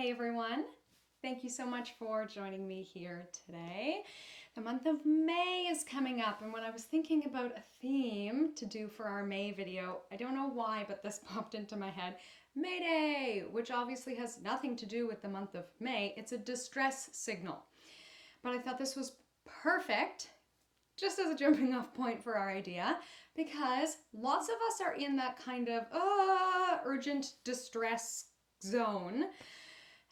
Hey everyone, thank you so much for joining me here today. The month of May is coming up, and when I was thinking about a theme to do for our May video, I don't know why, but this popped into my head. May Day, which obviously has nothing to do with the month of May. It's a distress signal. But I thought this was perfect just as a jumping off point for our idea, because lots of us are in that kind of urgent distress zone.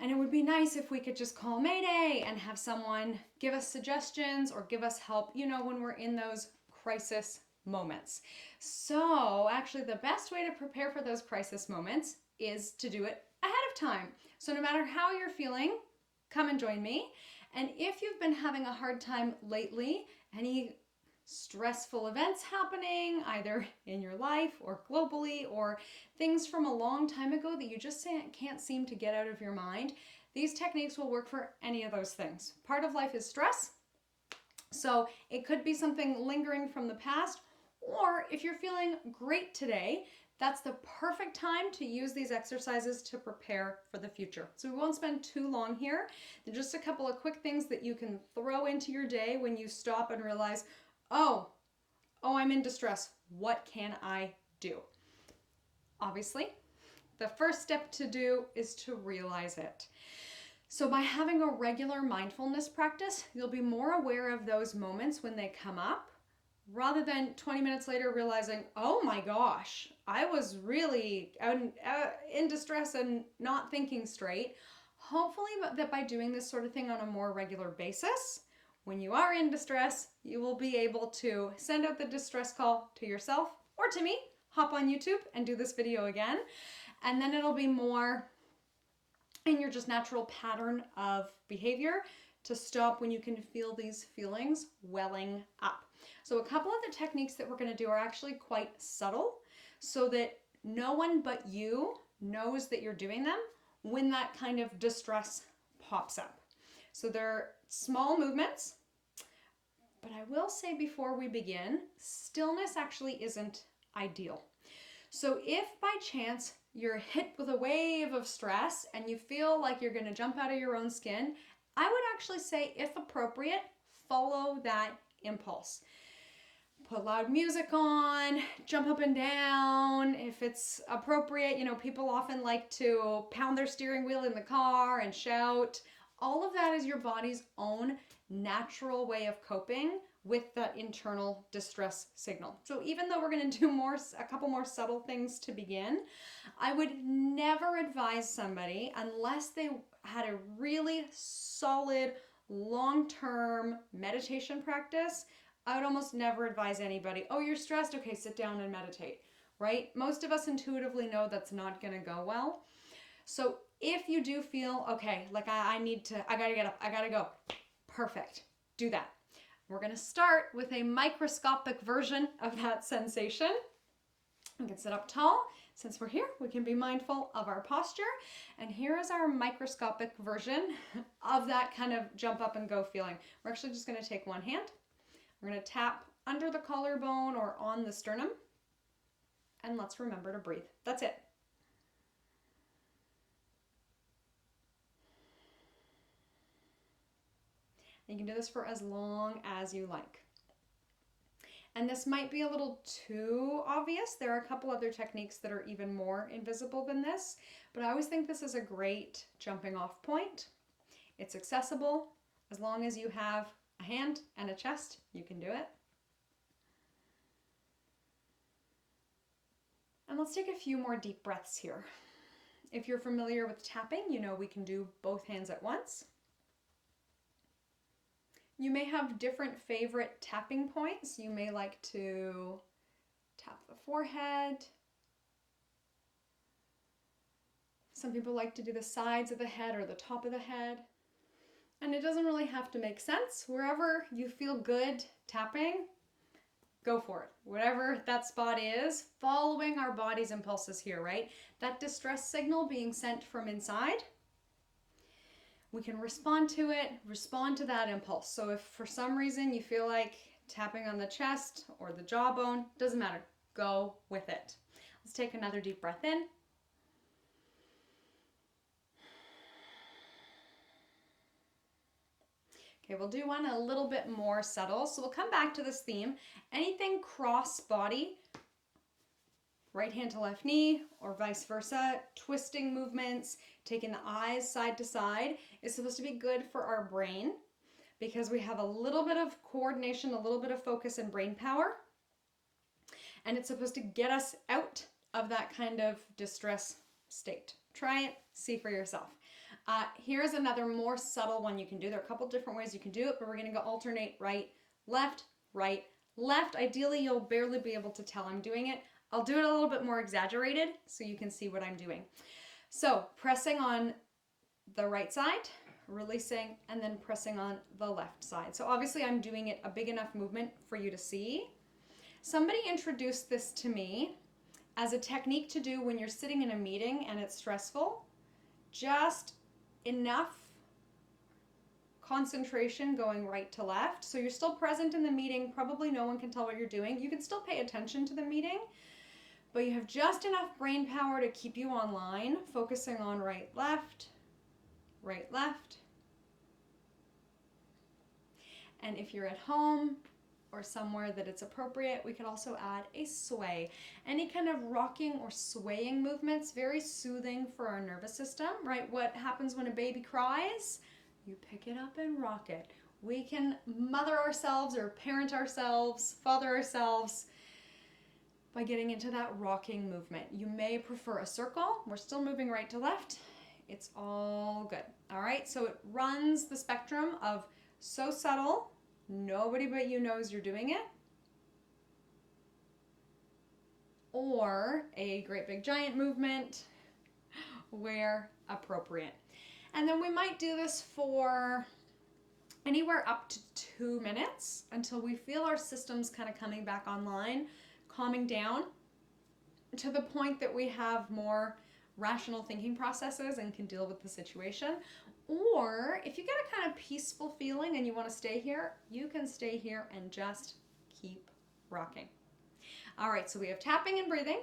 And it would be nice if we could just call Mayday and have someone give us suggestions or give us help, when we're in those crisis moments. So actually the best way to prepare for those crisis moments is to do it ahead of time. So no matter how you're feeling, come and join me. And if you've been having a hard time lately, any stressful events happening either in your life or globally, or things from a long time ago that you just can't seem to get out of your mind, these techniques will work for any of those things. Part of life is stress, so it could be something lingering from the past, or if you're feeling great today, that's the perfect time to use these exercises to prepare for the future. So we won't spend too long here. They're just a couple of quick things that you can throw into your day when you stop and realize, oh, I'm in distress. What can I do? Obviously, the first step to do is to realize it. So by having a regular mindfulness practice, you'll be more aware of those moments when they come up, rather than 20 minutes later realizing, oh my gosh, I was really in distress and not thinking straight. Hopefully that by doing this sort of thing on a more regular basis, when you are in distress, you will be able to send out the distress call to yourself or to me, hop on YouTube and do this video again, and then it'll be more in your just natural pattern of behavior to stop when you can feel these feelings welling up. So a couple of the techniques that we're going to do are actually quite subtle, so that no one but you knows that you're doing them when that kind of distress pops up. So they're small movements, but I will say before we begin, stillness actually isn't ideal. So if by chance you're hit with a wave of stress and you feel like you're going to jump out of your own skin, I would actually say, if appropriate, follow that impulse. Put loud music on, jump up and down. If it's appropriate, people often like to pound their steering wheel in the car and shout. All of that is your body's own natural way of coping with that internal distress signal. So even though we're going to do a couple more subtle things to begin, I would never advise somebody, unless they had a really solid long-term meditation practice, I would almost never advise anybody, oh, you're stressed, okay, sit down and meditate, right? Most of us intuitively know that's not going to go well. So if you do feel, okay, like I gotta get up, I gotta go, perfect, do that. We're going to start with a microscopic version of that sensation. We can sit up tall. Since we're here, we can be mindful of our posture. And here is our microscopic version of that kind of jump up and go feeling. We're actually just going to take one hand. We're going to tap under the collarbone or on the sternum. And let's remember to breathe. That's it. You can do this for as long as you like. And this might be a little too obvious. There are a couple other techniques that are even more invisible than this, but I always think this is a great jumping off point. It's accessible. As long as you have a hand and a chest, you can do it. And let's take a few more deep breaths here. If you're familiar with tapping, we can do both hands at once. You may have different favorite tapping points. You may like to tap the forehead. Some people like to do the sides of the head or the top of the head. And it doesn't really have to make sense. Wherever you feel good tapping, go for it. Whatever that spot is, following our body's impulses here, right? That distress signal being sent from inside. We can respond to it, respond to that impulse. So if for some reason you feel like tapping on the chest or the jawbone, doesn't matter, go with it. Let's take another deep breath in. Okay, we'll do one a little bit more subtle. So we'll come back to this theme. Anything cross body, right hand to left knee or vice versa, twisting movements, taking the eyes side to side is supposed to be good for our brain because we have a little bit of coordination, a little bit of focus and brain power. And it's supposed to get us out of that kind of distress state. Try it, see for yourself. Here's another more subtle one you can do. There are a couple different ways you can do it, but we're going to go alternate right, left, right, left. Ideally, you'll barely be able to tell I'm doing it. I'll do it a little bit more exaggerated so you can see what I'm doing. So pressing on the right side, releasing, and then pressing on the left side. So obviously I'm doing it a big enough movement for you to see. Somebody introduced this to me as a technique to do when you're sitting in a meeting and it's stressful. Just enough concentration going right to left. So you're still present in the meeting. Probably no one can tell what you're doing. You can still pay attention to the meeting, but you have just enough brain power to keep you online, focusing on right, left, right, left. And if you're at home or somewhere that it's appropriate, we could also add a sway. Any kind of rocking or swaying movements, very soothing for our nervous system, right? What happens when a baby cries? You pick it up and rock it. We can mother ourselves or parent ourselves, father ourselves by getting into that rocking movement. You may prefer a circle. We're still moving right to left. It's all good. All right, so it runs the spectrum of so subtle, nobody but you knows you're doing it, or a great big giant movement where appropriate. And then we might do this for anywhere up to 2 minutes until we feel our systems kind of coming back online, calming down to the point that we have more rational thinking processes and can deal with the situation. Or if you get a kind of peaceful feeling and you want to stay here, you can stay here and just keep rocking. All right, so we have tapping and breathing.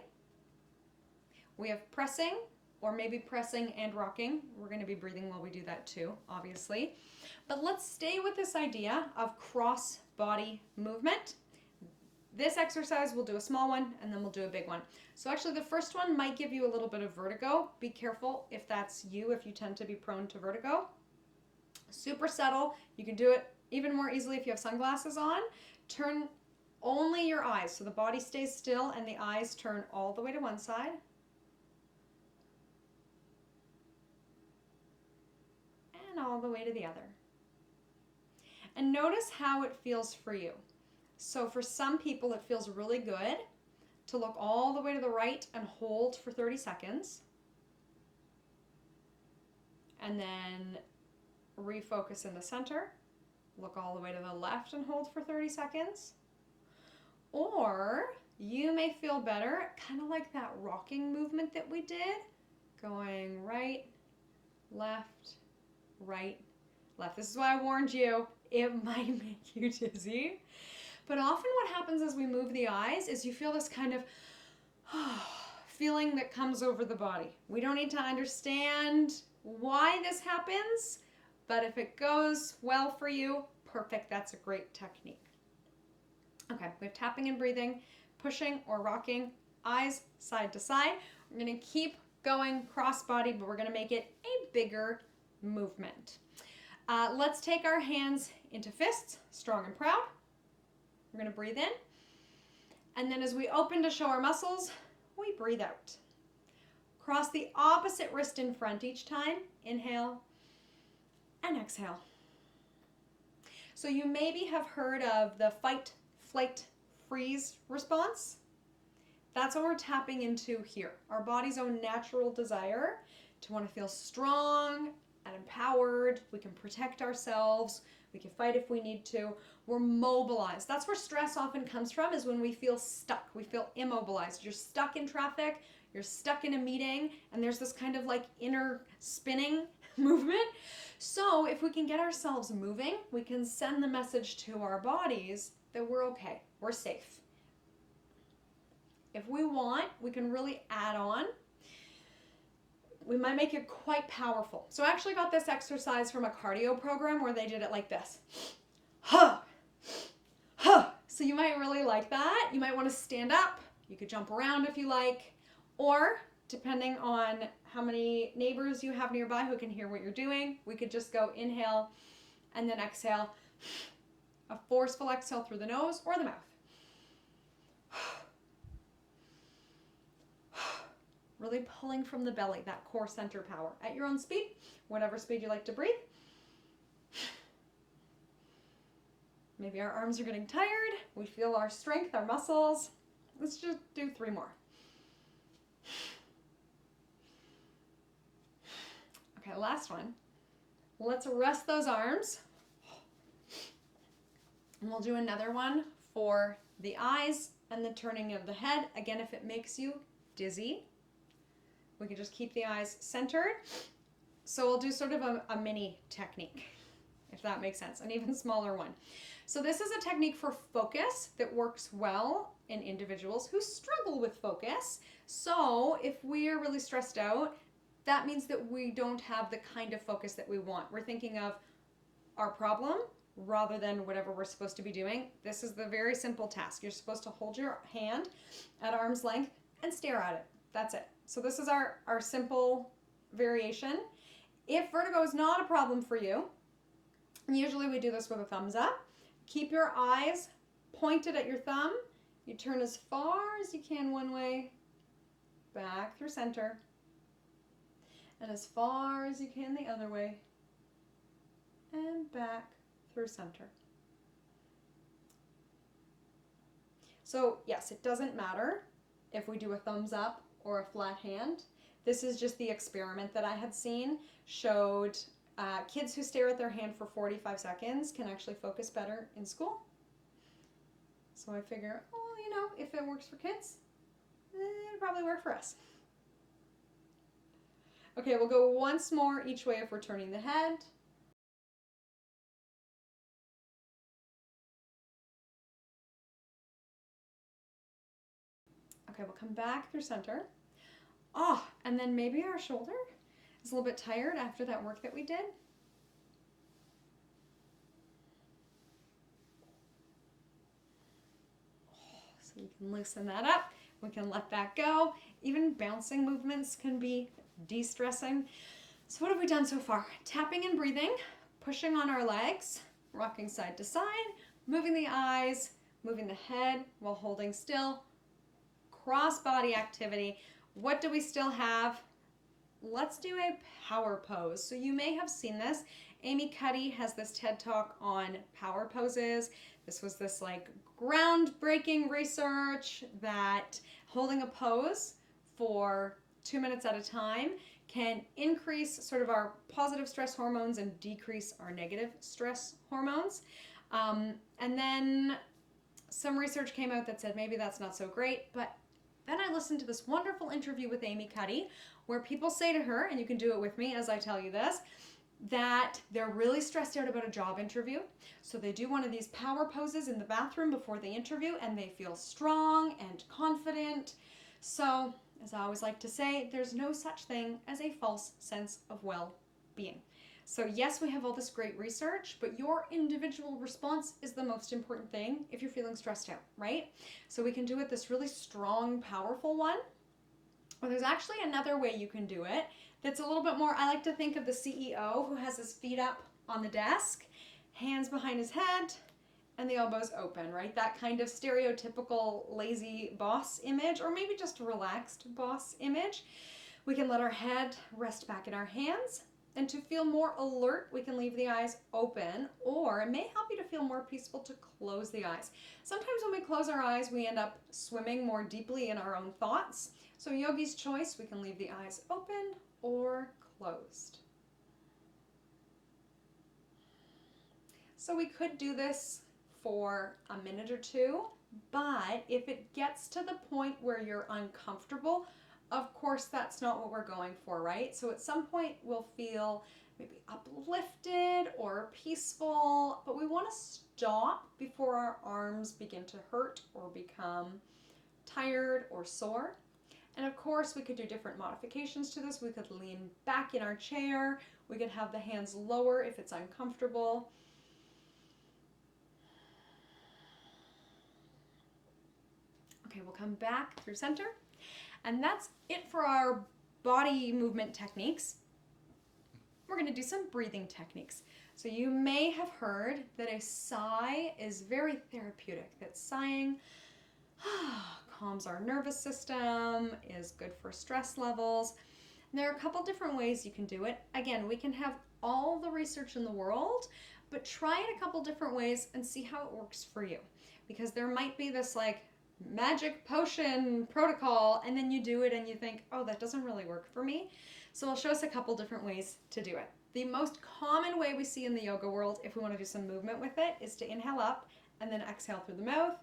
We have pressing, or maybe pressing and rocking. We're going to be breathing while we do that too, obviously. But let's stay with this idea of cross body movement. This exercise, we'll do a small one and then we'll do a big one. So actually the first one might give you a little bit of vertigo. Be careful if that's you, if you tend to be prone to vertigo. Super subtle. You can do it even more easily if you have sunglasses on. Turn only your eyes, so the body stays still and the eyes turn all the way to one side. And all the way to the other. And notice how it feels for you. So for some people, it feels really good to look all the way to the right and hold for 30 seconds. And then refocus in the center. Look all the way to the left and hold for 30 seconds. Or you may feel better, kind of like that rocking movement that we did, going right, left, right, left. This is why I warned you, it might make you dizzy. But often what happens as we move the eyes is you feel this kind of feeling that comes over the body. We don't need to understand why this happens, but if it goes well for you, perfect, that's a great technique. Okay, we have tapping and breathing, pushing or rocking, eyes side to side. We're going to keep going cross-body, but we're going to make it a bigger movement. Let's take our hands into fists, strong and proud. We're going to breathe in. And then as we open to show our muscles, we breathe out. Cross the opposite wrist in front each time. Inhale and exhale. So you maybe have heard of the fight, flight, freeze response. That's what we're tapping into here. Our body's own natural desire to want to feel strong and empowered. We can protect ourselves. We can fight if we need to. We're mobilized. That's where stress often comes from, is when we feel stuck. We feel immobilized. You're stuck in traffic. You're stuck in a meeting. And there's this kind of like inner spinning movement. So if we can get ourselves moving, we can send the message to our bodies that we're okay. We're safe. If we want, we can really add on we might make it quite powerful. So I actually got this exercise from a cardio program where they did it like this. Huh, huh. So you might really like that. You might want to stand up. You could jump around if you like, or depending on how many neighbors you have nearby who can hear what you're doing, we could just go inhale and then exhale. A forceful exhale through the nose or the mouth. Really pulling from the belly, that core center power. At your own speed, whatever speed you like to breathe. Maybe our arms are getting tired. We feel our strength, our muscles. Let's just do 3 more. Okay, last one. Let's rest those arms. And we'll do another one for the eyes and the turning of the head. Again, if it makes you dizzy, we can just keep the eyes centered. So we'll do sort of a mini technique, if that makes sense, an even smaller one. So this is a technique for focus that works well in individuals who struggle with focus. So if we are really stressed out, that means that we don't have the kind of focus that we want. We're thinking of our problem rather than whatever we're supposed to be doing. This is the very simple task. You're supposed to hold your hand at arm's length and stare at it. That's it. So this is our simple variation. If vertigo is not a problem for you, usually we do this with a thumbs up. Keep your eyes pointed at your thumb. You turn as far as you can one way, back through center, and as far as you can the other way, and back through center. So yes, it doesn't matter if we do a thumbs up or a flat hand. This is just the experiment that I had seen showed kids who stare at their hand for 45 seconds can actually focus better in school. So I figure, oh, you know, if it works for kids, it'll probably work for us. Okay, we'll go once more each way if we're turning the head. Okay, we'll come back through center. Oh, and then maybe our shoulder is a little bit tired after that work that we did. So we can loosen that up. We can let that go. Even bouncing movements can be de-stressing. So what have we done so far? Tapping and breathing, pushing on our legs, rocking side to side, moving the eyes, moving the head while holding still, cross-body activity. What do we still have? Let's do a power pose. So you may have seen this. Amy Cuddy has this TED Talk on power poses. This was this like groundbreaking research that holding a pose for 2 minutes at a time can increase sort of our positive stress hormones and decrease our negative stress hormones. And then some research came out that said maybe that's not so great, but then I listened to this wonderful interview with Amy Cuddy where people say to her, and you can do it with me as I tell you this, that they're really stressed out about a job interview. So they do one of these power poses in the bathroom before the interview and they feel strong and confident. So, as I always like to say, there's no such thing as a false sense of well-being. So yes, we have all this great research, but your individual response is the most important thing if you're feeling stressed out, right? So we can do it this really strong, powerful one. Or there's actually another way you can do it that's a little bit more, I like to think of the CEO who has his feet up on the desk, hands behind his head, and the elbows open, right? That kind of stereotypical lazy boss image, or maybe just a relaxed boss image. We can let our head rest back in our hands. And to feel more alert, we can leave the eyes open, or it may help you to feel more peaceful to close the eyes. Sometimes when we close our eyes, we end up swimming more deeply in our own thoughts. So yogi's choice, we can leave the eyes open or closed. So we could do this for a minute or two, but if it gets to the point where you're uncomfortable, of course, that's not what we're going for, right? So at some point we'll feel maybe uplifted or peaceful, but we want to stop before our arms begin to hurt or become tired or sore. And of course, we could do different modifications to this. We could lean back in our chair. We could have the hands lower if it's uncomfortable. Okay, we'll come back through center. And that's it for our body movement techniques. We're going to do some breathing techniques. So you may have heard that a sigh is very therapeutic, that sighing calms our nervous system, is good for stress levels. And there are a couple different ways you can do it. Again, we can have all the research in the world, but try it a couple different ways and see how it works for you. Because there might be this like magic potion protocol, and then you do it and you think, oh, that doesn't really work for me. So I'll show us a couple different ways to do it. The most common way we see in the yoga world, if we want to do some movement with it, is to inhale up and then exhale through the mouth,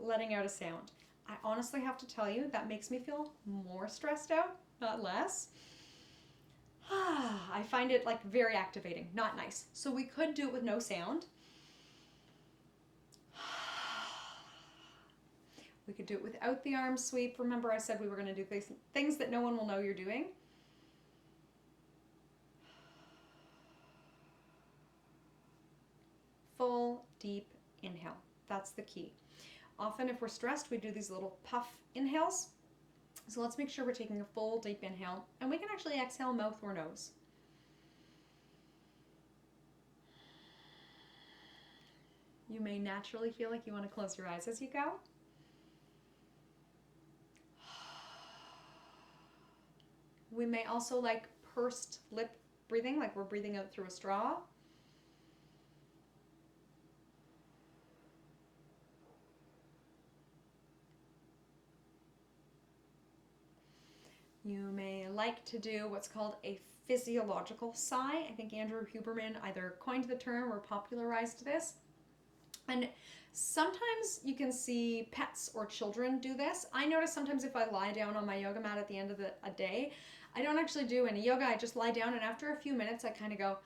letting out a sound. I honestly have to tell you, that makes me feel more stressed out, not less. I find it like very activating, not nice. So we could do it with no sound. We could do it without the arm sweep. Remember I said we were going to do things that no one will know you're doing. Full, deep inhale. That's the key. Often if we're stressed, we do these little puff inhales. So let's make sure we're taking a full, deep inhale. And we can actually exhale mouth or nose. You may naturally feel like you want to close your eyes as you go. We may also like pursed lip breathing, like we're breathing out through a straw. You may like to do what's called a physiological sigh. I think Andrew Huberman either coined the term or popularized this. And sometimes you can see pets or children do this. I notice sometimes if I lie down on my yoga mat at the end of a day, I don't actually do any yoga. I just lie down, and after a few minutes, I kind of go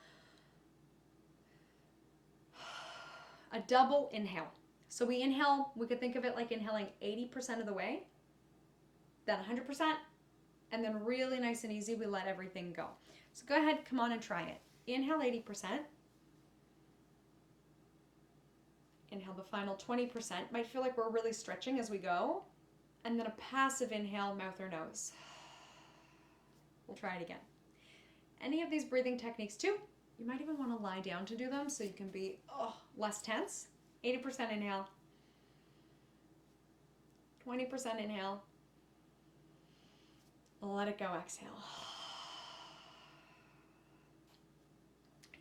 a double inhale. So we inhale, we could think of it like inhaling 80% of the way, then 100%, and then really nice and easy, we let everything go. So go ahead, come on and try it. Inhale 80%. Inhale the final 20%. Might feel like we're really stretching as we go. And then a passive inhale, mouth or nose. We'll try it again. Any of these breathing techniques too, you might even want to lie down to do them so you can be less tense. 80% inhale. 20% inhale. Let it go, exhale.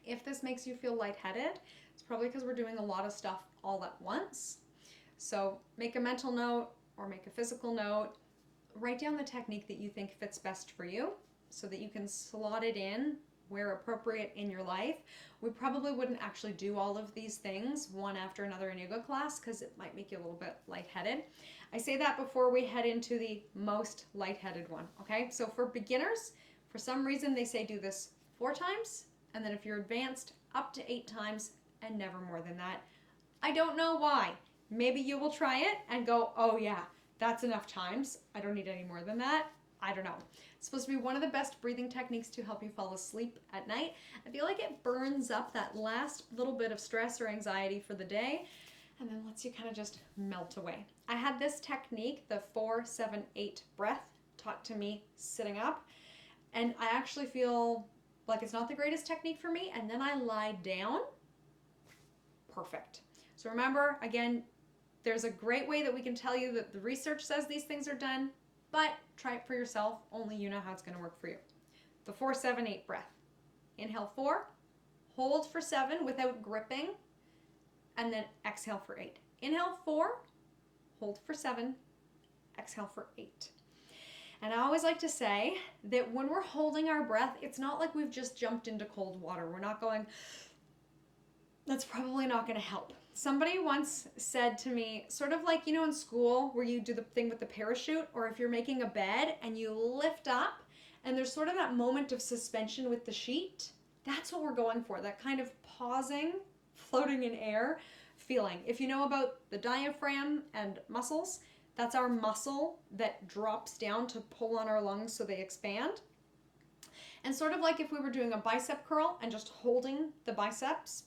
If this makes you feel lightheaded, it's probably because we're doing a lot of stuff all at once. So make a mental note or make a physical note. Write down the technique that you think fits best for you so that you can slot it in where appropriate in your life. We probably wouldn't actually do all of these things one after another in yoga class because it might make you a little bit lightheaded. I say that before we head into the most lightheaded one, okay? So for beginners, for some reason they say do this 4 times, and then if you're advanced, up to 8 times, and never more than that. I don't know why. Maybe you will try it and go, oh yeah, that's enough times. I don't need any more than that. I don't know. It's supposed to be one of the best breathing techniques to help you fall asleep at night. I feel like it burns up that last little bit of stress or anxiety for the day and then lets you kind of just melt away. I had this technique, the 4-7-8 breath, taught to me sitting up, and I actually feel like it's not the greatest technique for me, and then I lie down. Perfect. So remember, again, there's a great way that we can tell you that the research says these things are done, but try it for yourself. Only you know how it's going to work for you. The 4-7-8 breath. Inhale 4, hold for 7 without gripping, and then exhale for 8. Inhale 4, hold for 7, exhale for 8. And I always like to say that when we're holding our breath, it's not like we've just jumped into cold water. We're not going, that's probably not going to help. Somebody once said to me, sort of like, in school where you do the thing with the parachute, or if you're making a bed and you lift up and there's sort of that moment of suspension with the sheet. That's what we're going for, that kind of pausing, floating in air feeling. If you know about the diaphragm and muscles, That's our muscle that drops down to pull on our lungs so they expand. And sort of like if we were doing a bicep curl and just holding the biceps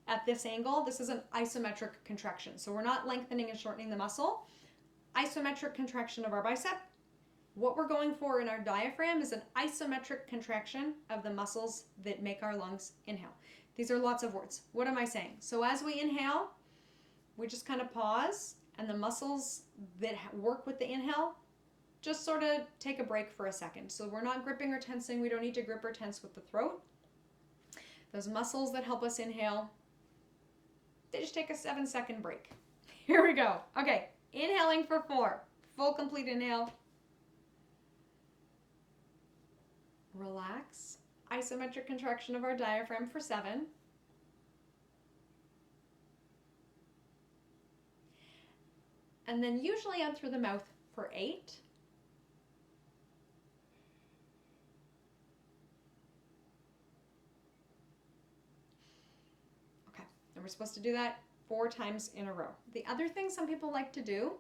at this angle, this is an isometric contraction. So we're not lengthening and shortening the muscle. Isometric contraction of our bicep. What we're going for in our diaphragm is an isometric contraction of the muscles that make our lungs inhale. These are lots of words. What am I saying? So as we inhale, we just kind of pause, and the muscles that work with the inhale just sort of take a break for a second. So we're not gripping or tensing. We don't need to grip or tense with the throat. Those muscles that help us inhale, they just take a 7-second break. Here we go. Okay, inhaling for 4. Full complete inhale. Relax. Isometric contraction of our diaphragm for 7. And then usually out through the mouth for 8. Okay, and we're supposed to do that 4 times in a row. The other thing some people like to do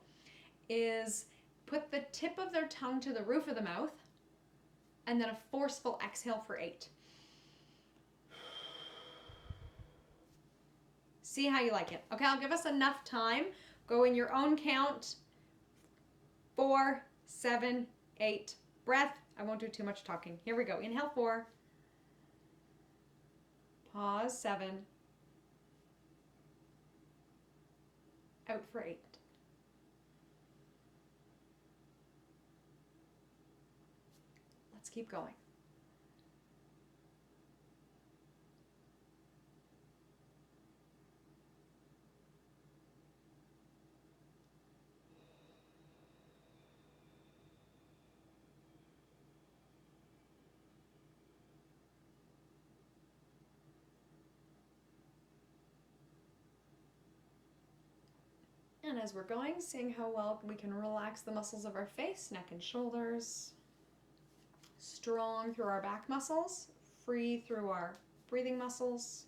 is put the tip of their tongue to the roof of the mouth and then a forceful exhale for 8. See how you like it. Okay, I'll give us enough time. Go in your own count. 4, 7, 8. Breath. I won't do too much talking. Here we go. Inhale 4. Pause 7. Out for 8. Let's keep going. And as we're going, seeing how well we can relax the muscles of our face, neck and shoulders. Strong through our back muscles, free through our breathing muscles.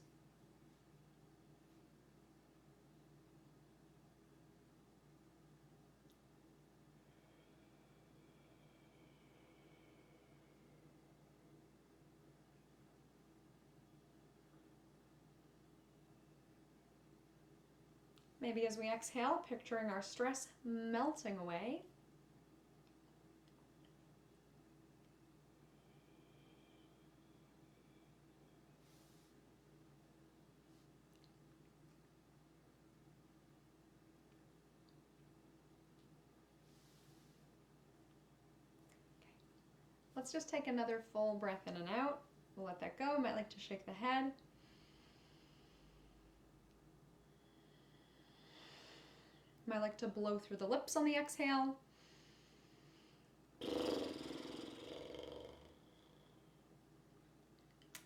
Maybe as we exhale, picturing our stress melting away. Let's just take another full breath in and out. We'll let that go. Might like to shake the head. Might like to blow through the lips on the exhale.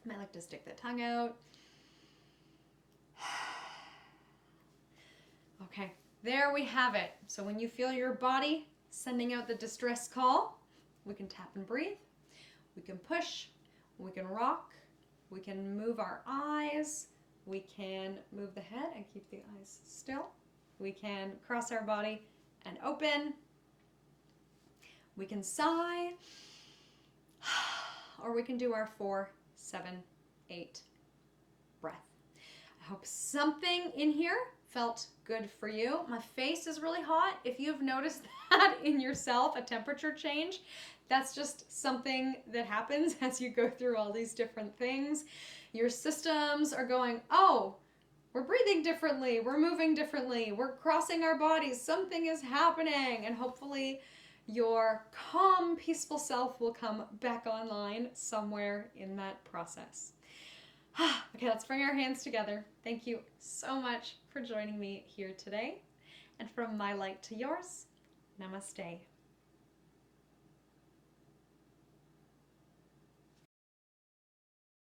Might like to stick the tongue out. Okay, there we have it. So when you feel your body sending out the distress call, we can tap and breathe. We can push. We can rock. We can move our eyes. We can move the head and keep the eyes still. We can cross our body and open. We can sigh. Or we can do our 4, 7, 8 breath. I hope something in here felt good for you. My face is really hot. If you've noticed that in yourself, a temperature change, that's just something that happens as you go through all these different things. Your systems are going, oh, we're breathing differently, we're moving differently, we're crossing our bodies, something is happening, and hopefully your calm, peaceful self will come back online somewhere in that process. Okay, let's bring our hands together. Thank you so much for joining me here today. And from my light to yours, namaste.